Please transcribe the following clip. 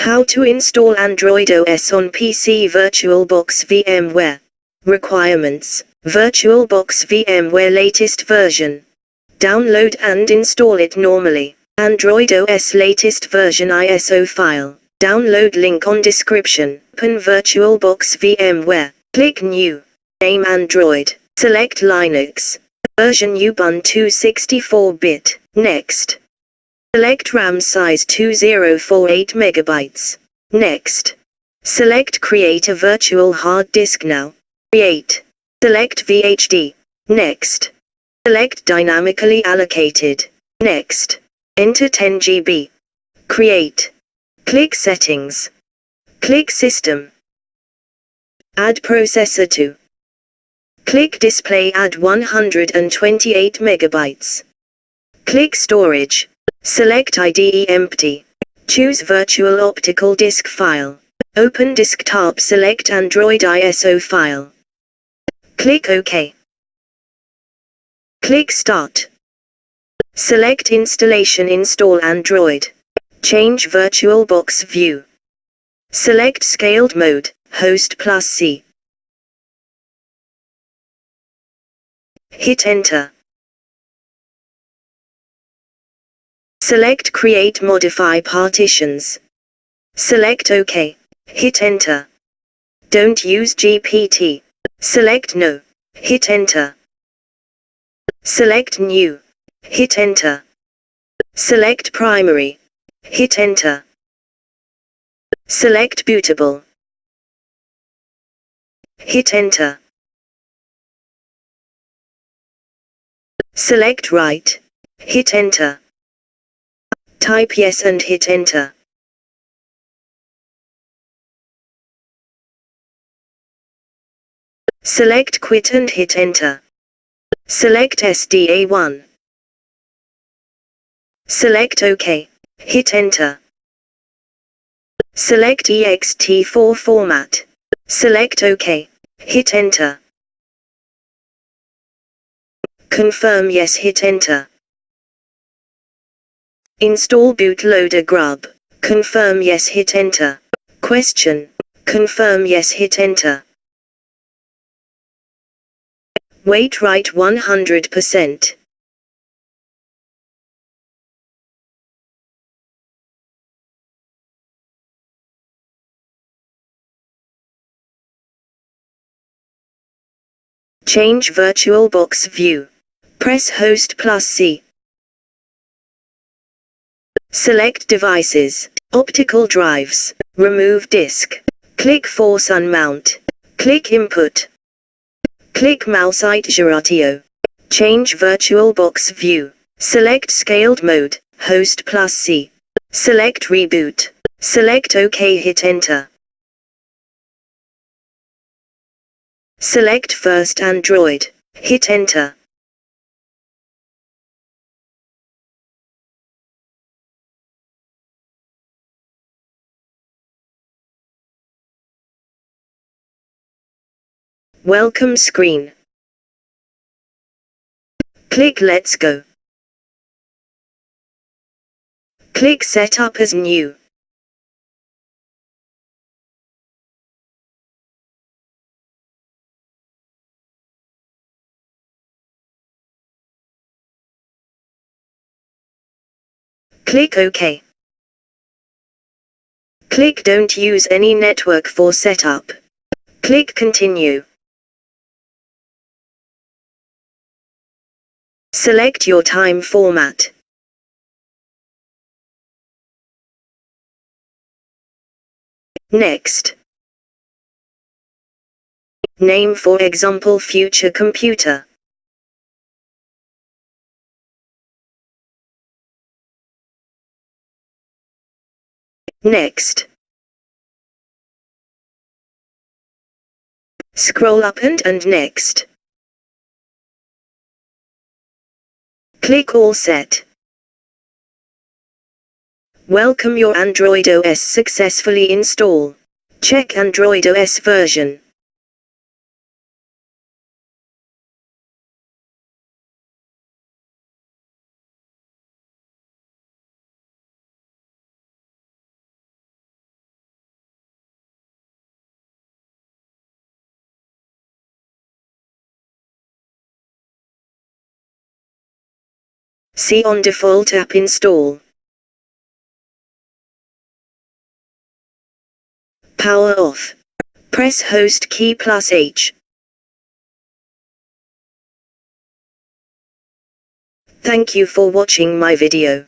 How to install Android OS on PC. VirtualBox VMware. Requirements: VirtualBox VMware latest version. Download and install it normally. Android OS latest version ISO file. Download link on description. Open VirtualBox VMware. Click New. Name Android. Select Linux. Version Ubuntu 64-bit. Next. Select RAM size 2048 MB. Next. Select Create a virtual hard disk now. Create. Select VHD. Next. Select Dynamically allocated. Next. Enter 10 GB. Create. Click Settings. Click System. Add processor to. Click Display. Add 128 MB. Click Storage. Select IDE Empty. Choose Virtual Optical Disk File. Open Desktop. Select Android ISO file. Click OK. Click Start. Select Installation. Install Android. Change VirtualBox view. Select Scaled Mode, Host plus C. Hit Enter. Select Create Modify Partitions. Select OK. Hit Enter. Don't use GPT. Select No. Hit Enter. Select New. Hit Enter. Select Primary. Hit Enter. Select Bootable. Hit Enter. Select Write. Hit Enter. Type Yes and hit Enter. Select Quit and hit Enter. Select SDA1. Select OK. Hit Enter. Select ext4 format. Select OK. Hit Enter. Confirm Yes. Hit Enter. Install bootloader grub. Confirm Yes. Hit Enter. Question. Confirm Yes. Hit Enter. Wait. Write 100%. Change VirtualBox view. Press Host plus C. Select Devices, Optical Drives, Remove Disk. Click Force Unmount. Click Input. Click Mouse Iteratio. Change VirtualBox view. Select Scaled Mode, Host plus C. Select Reboot. Select OK. Hit Enter. Select First Android. Hit Enter. Welcome screen. Click Let's Go. Click Set Up as New. Click OK. Click Don't use any network for setup. Click Continue. Select your time format. Next. Name, for example, future computer. Next. Scroll up and next. Click All Set. Welcome, your Android OS successfully install. Check Android OS version. See on default app install. Power off. Press host key plus H. Thank you for watching my video.